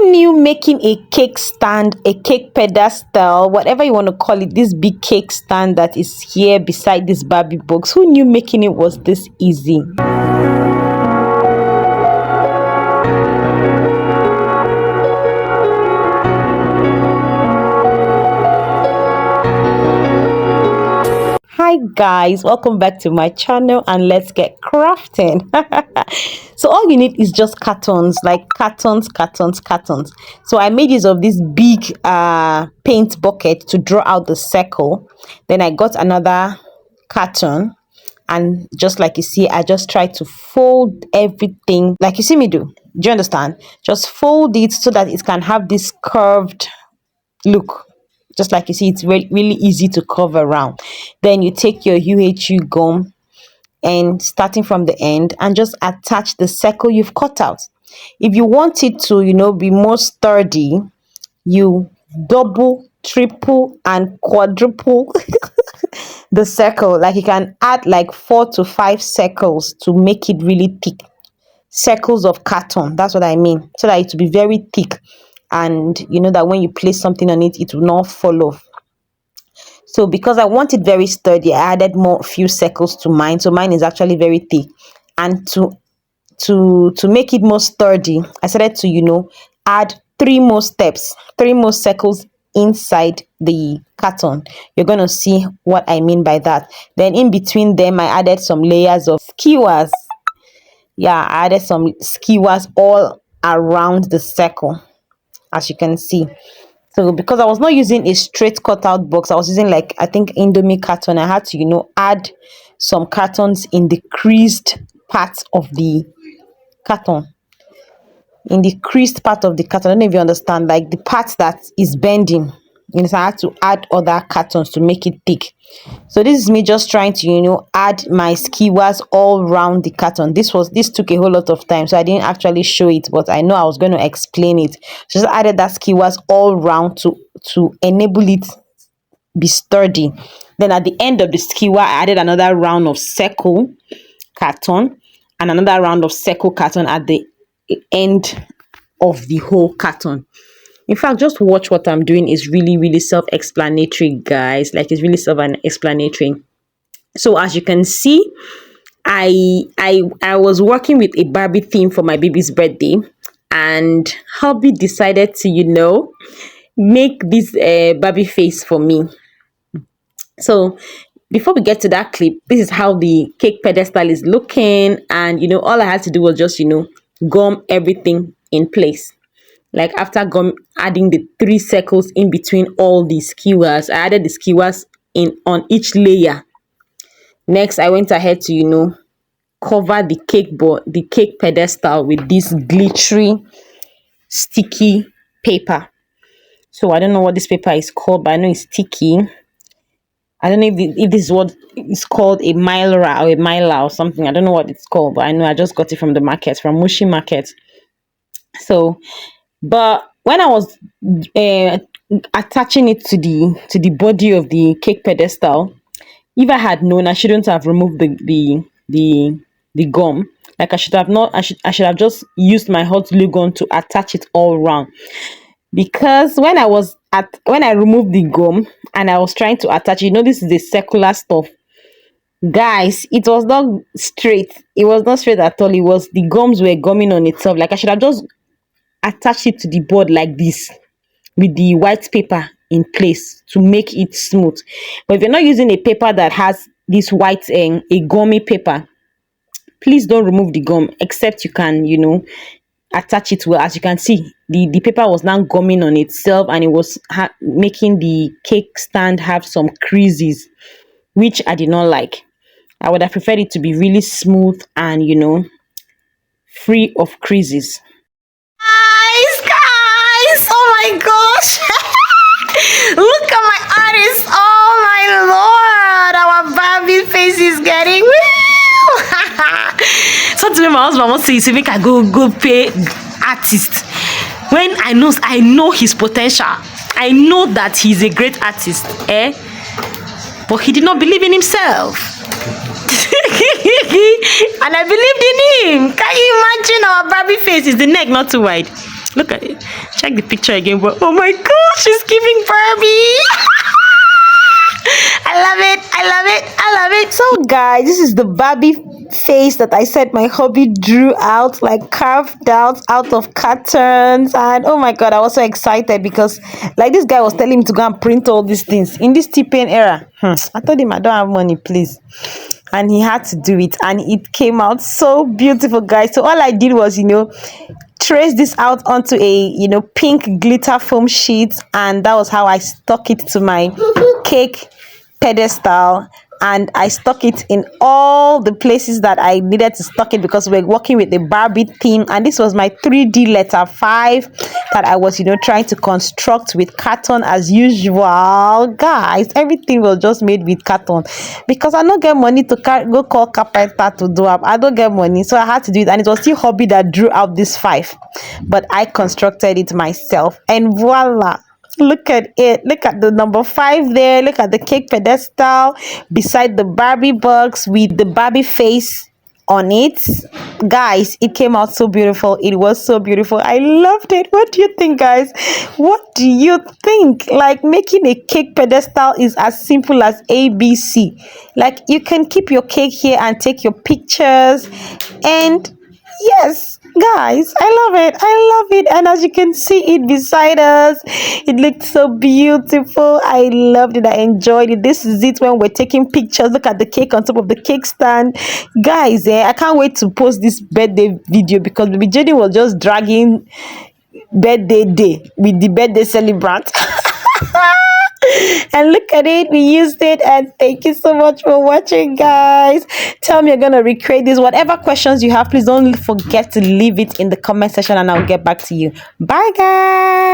who knew making a cake stand, a cake pedestal, whatever you want to call it, this big cake stand that is here beside this Barbie box, who knew making it was this easy? Hi guys, welcome back to my channel and let's get crafting. So all you need is just cartons, like cartons. So I made use of this big paint bucket to draw out the circle. Then I got another carton, and just like you see, I just tried to fold everything like you see me do. Do you understand? Just fold it so that it can have this curved look. Just like you see, it's really easy to cover around. Then you take your UHU gum and starting from the end and just attach the circle you've cut out. If you want it to, be more sturdy, you double, triple, and quadruple the circle. Like you can add like 4 to 5 circles to make it really thick. Circles of carton, that's what I mean, so that it will be very thick, and that when you place something on it, it will not fall off. So because I want it very sturdy, I added few circles to mine. So mine is actually very thick, and to make it more sturdy, I started to add 3 more steps, 3 more circles inside the carton. You're gonna see what I mean by that. Then in between them, I added some layers of skewers. Yeah, I added some skewers all around the circle, as you can see. So because I was not using a straight cutout box, I was using like, I think, Indomie carton. I had to add some cartons in the creased part of the carton. In the creased part of the carton, I don't know if you understand, like the part that is bending. So I had to add other cartons to make it thick. So this is me just trying to add my skewers all around the carton. This took a whole lot of time, so I didn't actually show it, but I know I was going to explain it. So just added that skewers all around to enable it be sturdy. Then at the end of the skewer, I added another round of circle carton and another round of circle carton at the end of the whole carton. In fact, just watch what I'm doing. Is really self-explanatory, guys. Like, it's really self-explanatory. So as you can see, I was working with a Barbie theme for my baby's birthday, and hubby decided to make this Barbie face for me. So before we get to that clip, this is how the cake pedestal is looking, and all I had to do was just gum everything in place. Like after adding the 3 circles in between all the skewers, I added the skewers on each layer. Next, I went ahead to cover the cake pedestal with this glittery sticky paper. So I don't know what this paper is called, but I know it's sticky. I don't know if this is what it's called, a mylar or a mylar or something. I don't know what it's called, but I know I just got it from the market, from Mushi Market. So, but when I was attaching it to the body of the cake pedestal, if I had known, I shouldn't have removed the gum. Like I should have just used my hot glue gun to attach it all around. Because when I removed the gum and I was trying to attach, this is a circular stuff. Guys, it was not straight. It was not straight at all. It was, the gums were gumming on itself. Like I should have just attach it to the board like this with the white paper in place to make it smooth. But if you're not using a paper that has this white a gummy paper, please don't remove the gum, except you can attach it well. As you can see, the paper was now gumming on itself, and it was making the cake stand have some creases, which I did not like. I would have preferred it to be really smooth and free of creases. Guys, oh my gosh. Look at my artist. Oh my lord, our Barbie face is getting so today my husband wants to say make I go pay artist, when I know his potential. I know that he's a great artist, but he did not believe in himself. And I believed in him. Can you imagine our Barbie face? Is the neck not too wide? Look at it. Check the picture again, but oh my gosh, she's giving Barbie. I love it. I love it. I love it. So, guys, this is the Barbie face that I said my hobby drew out, like carved out of cartons. And oh my god, I was so excited because, like, this guy was telling me to go and print all these things in this T-Pain era. I told him I don't have money, please. And he had to do it, and it came out so beautiful, guys. So all I did was, trace this out onto a pink glitter foam sheet, and that was how I stuck it to my cake pedestal. And I stuck it in all the places that I needed to stuck it because we're working with the Barbie theme. And this was my 3D letter 5 that I was trying to construct with carton as usual. Guys, everything was just made with carton because I don't get money to go call carpenter to do up. I don't get money, so I had to do it. And it was still hobby that drew out this 5, but I constructed it myself, and voila. Look at it. Look at the number 5 there. Look at the cake pedestal beside the Barbie box with the Barbie face on it. Guys, it came out so beautiful. It was so beautiful. I loved it. What do you think, guys? What do you think? Like, making a cake pedestal is as simple as ABC. Like, you can keep your cake here and take your pictures, and yes, guys, I love it. I love it. And as you can see it beside us, it looked so beautiful. I loved it. I enjoyed it. This is it when we're taking pictures. Look at the cake on top of the cake stand. Guys, I can't wait to post this birthday video because baby Jenny was just dragging birthday day with the birthday celebrant. And look at it, we used it. And thank you so much for watching, guys. Tell me you're gonna recreate this. Whatever questions you have, please don't forget to leave it in the comment section and I'll get back to you. Bye, guys.